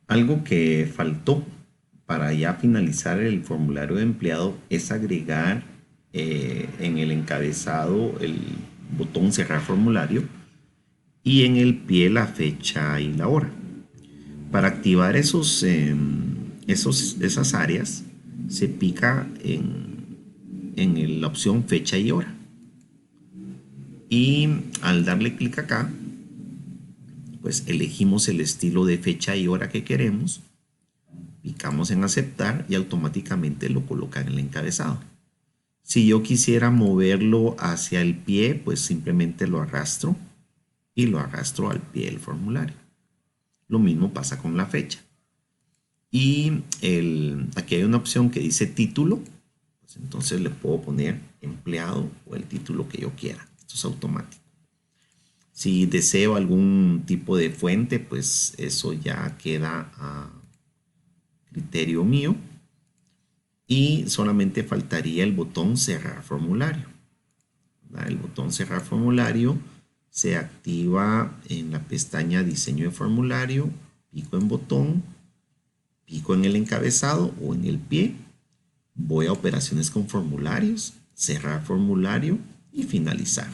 Algo que faltó para ya finalizar el formulario de empleado es agregar en el encabezado el botón cerrar formulario y en el pie la fecha y la hora. Para activar esas áreas se pica en la opción fecha y hora. Y al darle clic acá, pues elegimos el estilo de fecha y hora que queremos, picamos en aceptar y automáticamente lo coloca en el encabezado. Si yo quisiera moverlo hacia el pie, pues simplemente lo arrastro y lo arrastro al pie del formulario. Lo mismo pasa con la fecha. Y aquí hay una opción que dice título, pues entonces le puedo poner empleado o el título que yo quiera. Esto es automático. Si deseo algún tipo de fuente, pues eso ya queda a criterio mío. Y solamente faltaría el botón cerrar formulario. El botón cerrar formulario se activa en la pestaña diseño de formulario, pico en botón, pico en el encabezado o en el pie, voy a operaciones con formularios, cerrar formulario y finalizar.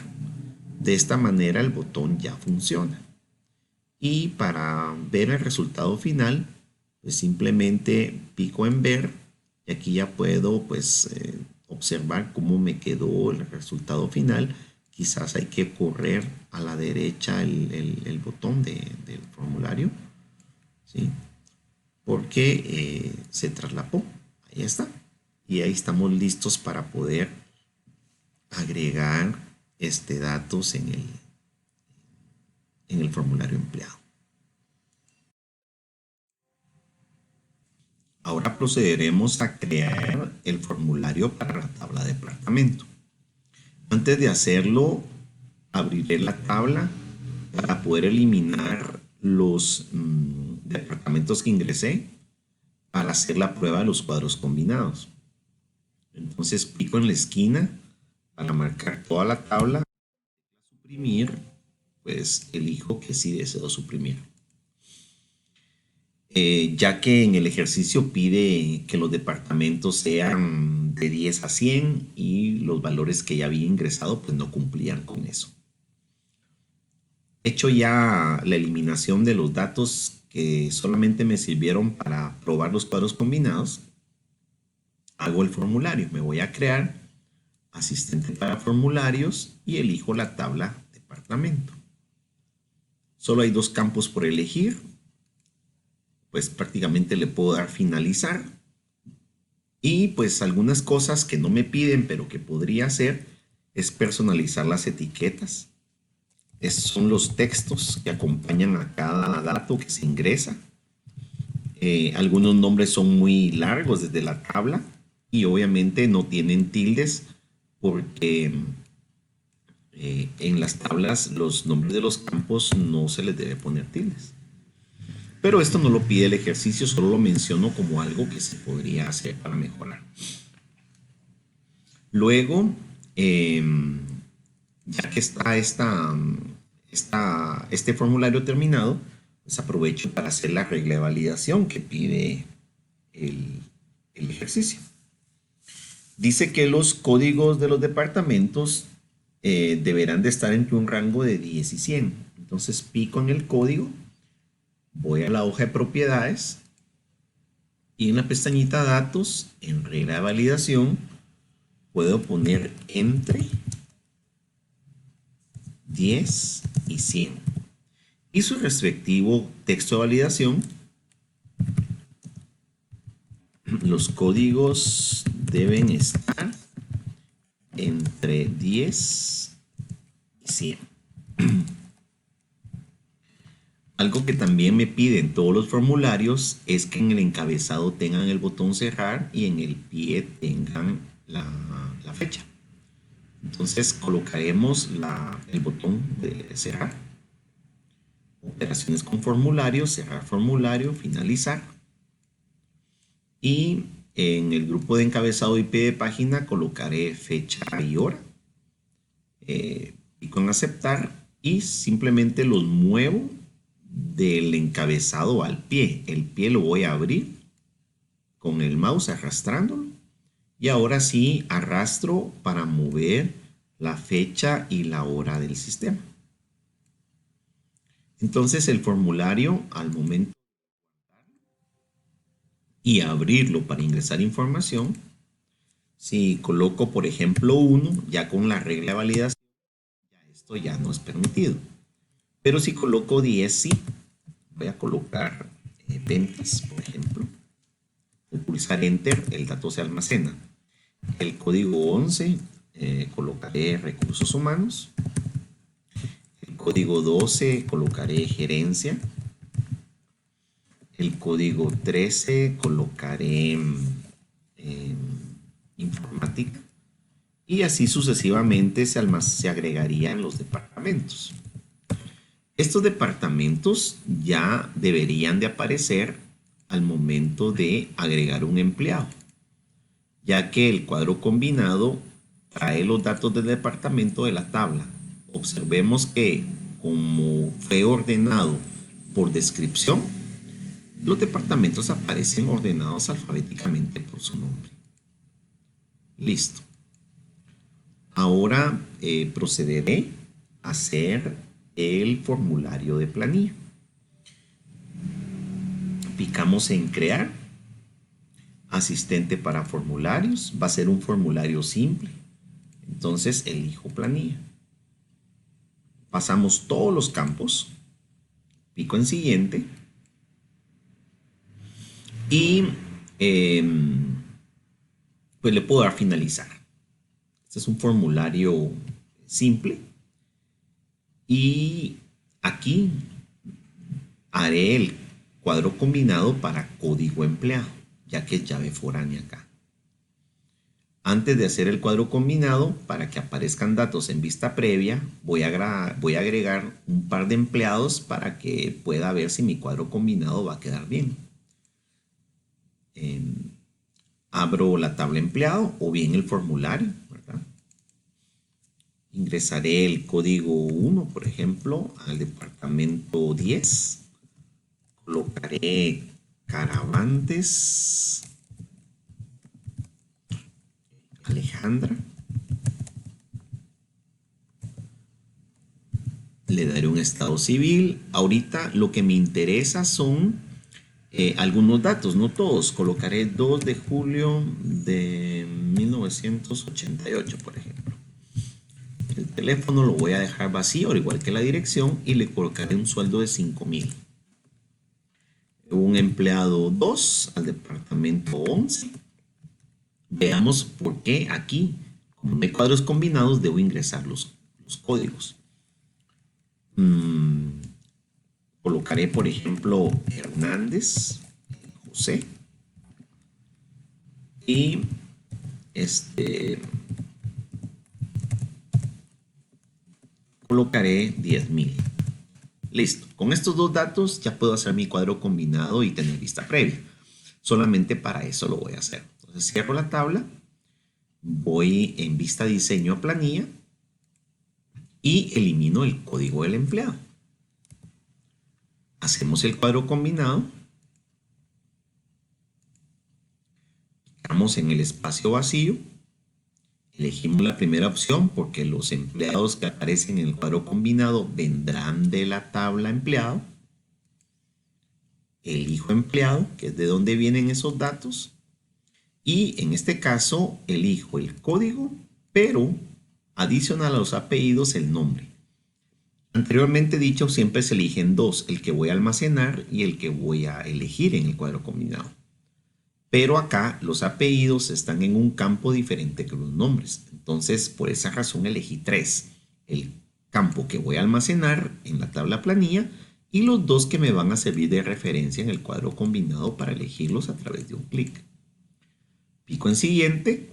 De esta manera el botón ya funciona. Y para ver el resultado final, pues simplemente pico en ver y aquí ya puedo pues observar cómo me quedó el resultado final. Quizás hay que correr a la derecha el botón del formulario, ¿sí? Porque se traslapó. Ahí está. Y ahí estamos listos para poder agregar datos en el formulario empleado. Ahora procederemos a crear el formulario para la tabla de departamento. Antes de hacerlo, abriré la tabla para poder eliminar los departamentos que ingresé para hacer la prueba de los cuadros combinados. Entonces pico en la esquina para marcar toda la tabla. Suprimir, pues elijo que sí deseo suprimir. Ya que en el ejercicio pide que los departamentos sean de 10 a 100 y los valores que ya había ingresado pues no cumplían con eso. Hecho ya la eliminación de los datos que solamente me sirvieron para probar los cuadros combinados, hago el formulario. Me voy a crear asistente para formularios y elijo la tabla departamento. Solo hay dos campos por elegir, pues prácticamente le puedo dar finalizar. Y pues algunas cosas que no me piden pero que podría hacer es personalizar las etiquetas. Esos son los textos que acompañan a cada dato que se ingresa. Algunos nombres son muy largos desde la tabla y obviamente no tienen tildes porque en las tablas los nombres de los campos no se les debe poner tildes. Pero esto no lo pide el ejercicio, solo lo menciono como algo que se podría hacer para mejorar. Luego, ya que está este formulario terminado, pues aprovecho para hacer la regla de validación que pide el ejercicio. Dice que los códigos de los departamentos deberán de estar entre un rango de 10 y 100. Entonces pico en el código, voy a la hoja de propiedades y en la pestañita datos, en regla de validación, puedo poner entre 10 y 100. Y su respectivo texto de validación. Los códigos deben estar entre 10 y 100. Algo que también me piden todos los formularios es que en el encabezado tengan el botón cerrar y en el pie tengan la fecha. Entonces colocaremos el botón de cerrar. Operaciones con formulario, cerrar formulario, finalizar. Y en el grupo de encabezado y pie de página colocaré fecha y hora. Pico en aceptar y simplemente los muevo del encabezado al pie. El pie lo voy a abrir con el mouse arrastrándolo. Y ahora sí arrastro para mover la fecha y la hora del sistema. Entonces el formulario, al momento y abrirlo para ingresar información, si coloco por ejemplo 1, ya con la regla de validación, esto ya no es permitido. Pero si coloco 10, sí. Voy a colocar ventas, por ejemplo. Al pulsar Enter, el dato se almacena. El código 11, colocaré recursos humanos. El código 12, colocaré gerencia. El código 13, colocaré informática. Y así sucesivamente se agregaría en los departamentos. Estos departamentos ya deberían de aparecer al momento de agregar un empleado, ya que el cuadro combinado trae los datos del departamento de la tabla. Observemos que como fue ordenado por descripción, los departamentos aparecen ordenados alfabéticamente por su nombre. Listo. Ahora procederé a hacer el formulario de planilla. Picamos en crear. Asistente para formularios. Va a ser un formulario simple. Entonces elijo planilla. Pasamos todos los campos. Pico en siguiente. Y pues le puedo dar finalizar. Este es un formulario simple. Y aquí haré el cuadro combinado para código empleado, ya que es llave foránea acá. Antes de hacer el cuadro combinado, para que aparezcan datos en vista previa, voy a agregar un par de empleados para que pueda ver si mi cuadro combinado va a quedar bien. Abro la tabla empleado o bien el formulario, ¿verdad? Ingresaré el código 1, por ejemplo, al departamento 10. Colocaré Caravantes Alejandra. Le daré un estado civil. Ahorita lo que me interesa son algunos datos, no todos. Colocaré 2 de julio de 1988, por ejemplo. El teléfono lo voy a dejar vacío, al igual que la dirección, y le colocaré un sueldo de 5,000. Un empleado 2 al departamento 11. Veamos por qué aquí, como no hay cuadros combinados, debo ingresar los códigos. Colocaré, por ejemplo, Hernández José. Y colocaré 10,000. Listo. Con estos dos datos ya puedo hacer mi cuadro combinado y tener vista previa. Solamente para eso lo voy a hacer. Entonces cierro la tabla, voy en vista diseño a planilla y elimino el código del empleado. Hacemos el cuadro combinado. Clicamos en el espacio vacío. Elegimos la primera opción porque los empleados que aparecen en el cuadro combinado vendrán de la tabla empleado. Elijo empleado, que es de donde vienen esos datos. Y en este caso elijo el código, pero adicional a los apellidos el nombre. Anteriormente dicho, siempre se eligen dos, el que voy a almacenar y el que voy a elegir en el cuadro combinado. Pero acá los apellidos están en un campo diferente que los nombres. Entonces, por esa razón elegí 3. El campo que voy a almacenar en la tabla planilla y los 2 que me van a servir de referencia en el cuadro combinado para elegirlos a través de un clic. Pico en siguiente,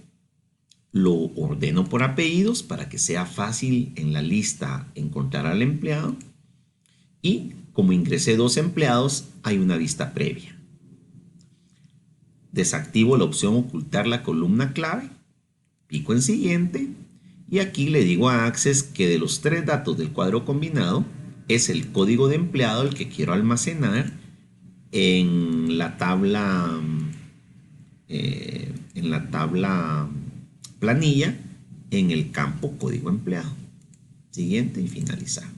lo ordeno por apellidos para que sea fácil en la lista encontrar al empleado. Y como ingresé 2 empleados, hay una vista previa. Desactivo la opción ocultar la columna clave, pico en siguiente y aquí le digo a Access que de los 3 datos del cuadro combinado, es el código de empleado el que quiero almacenar en la tabla planilla en el campo código empleado. Siguiente y finalizar.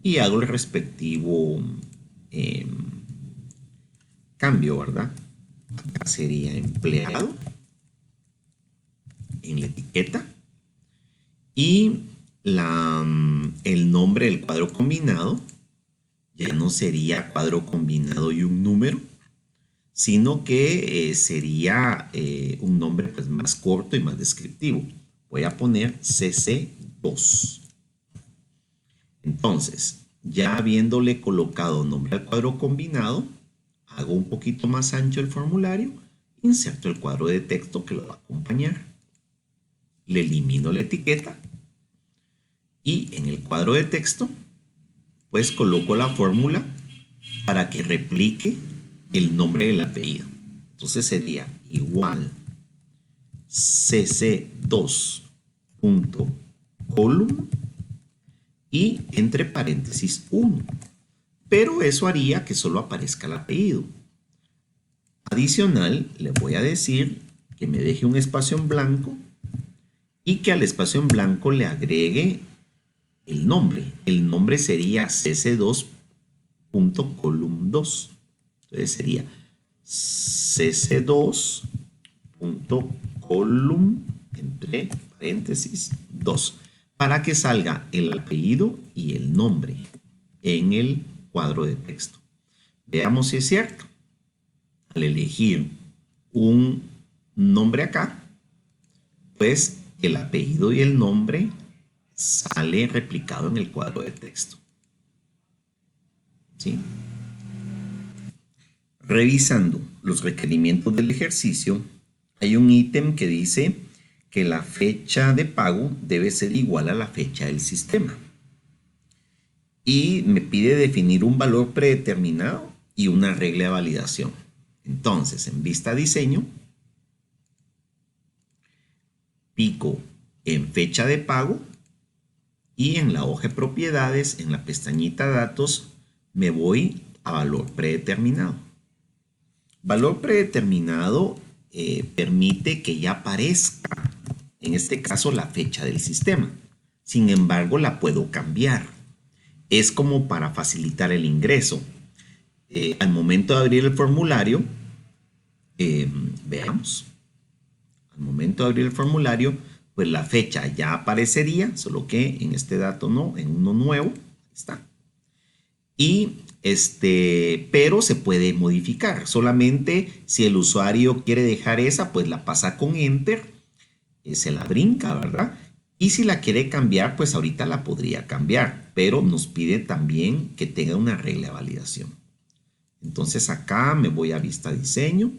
Y hago el respectivo cambio, ¿verdad? Acá sería empleado en la etiqueta y el nombre del cuadro combinado ya no sería cuadro combinado y un número, sino que sería un nombre pues más corto y más descriptivo. Voy a poner CC2. Entonces, ya habiéndole colocado nombre al cuadro combinado, hago un poquito más ancho el formulario, inserto el cuadro de texto que lo va a acompañar, le elimino la etiqueta y en el cuadro de texto pues coloco la fórmula para que replique el nombre del apellido. Entonces sería igual cc2.column y entre paréntesis 1. Pero eso haría que solo aparezca el apellido. Adicional, le voy a decir que me deje un espacio en blanco y que al espacio en blanco le agregue el nombre. El nombre sería cc2.column2. Entonces sería cc2.column entre paréntesis 2 para que salga el apellido y el nombre en el cuadro de texto. Veamos si es cierto. Al elegir un nombre acá, pues el apellido y el nombre sale replicado en el cuadro de texto. ¿Sí? Revisando los requerimientos del ejercicio, hay un ítem que dice que la fecha de pago debe ser igual a la fecha del sistema. Y me pide definir un valor predeterminado y una regla de validación. Entonces, en vista diseño, pico en fecha de pago y en la hoja de propiedades, en la pestañita datos, me voy a valor predeterminado. Valor predeterminado permite que ya aparezca, en este caso, la fecha del sistema. Sin embargo, la puedo cambiar. Es como para facilitar el ingreso. Al momento de abrir el formulario, veamos. Al momento de abrir el formulario, pues la fecha ya aparecería, solo que en este dato no, en uno nuevo, está. Y pero se puede modificar. Solamente si el usuario quiere dejar esa, pues la pasa con Enter, se la brinca, ¿verdad? Y si la quiere cambiar, pues ahorita la podría cambiar, pero nos pide también que tenga una regla de validación. Entonces acá me voy a vista diseño,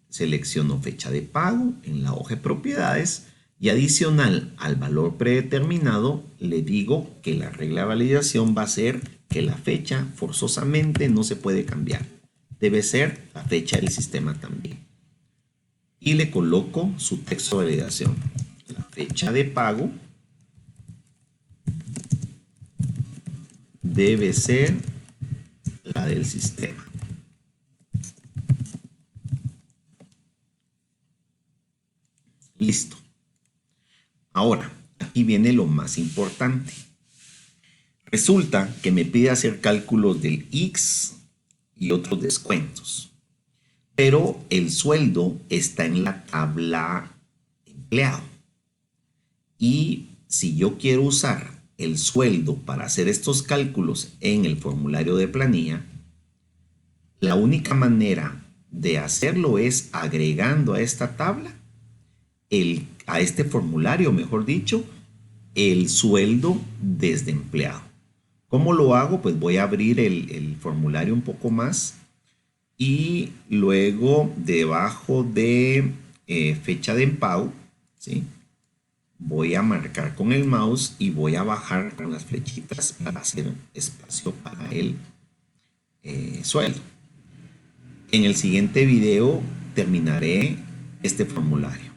selecciono fecha de pago en la hoja de propiedades y adicional al valor predeterminado le digo que la regla de validación va a ser que la fecha forzosamente no se puede cambiar. Debe ser la fecha del sistema también. Y le coloco su texto de validación. La fecha de pago debe ser la del sistema. Listo. Ahora, aquí viene lo más importante. Resulta que me pide hacer cálculos del X y otros descuentos. Pero el sueldo está en la tabla empleado. Y si yo quiero usar el sueldo para hacer estos cálculos en el formulario de planilla, la única manera de hacerlo es agregando a esta tabla, a este formulario, mejor dicho, el sueldo desde empleado. ¿Cómo lo hago? Pues voy a abrir el formulario un poco más y luego debajo de fecha de pago, ¿sí? Voy a marcar con el mouse y voy a bajar con las flechitas para hacer espacio para el sueldo. En el siguiente video terminaré este formulario.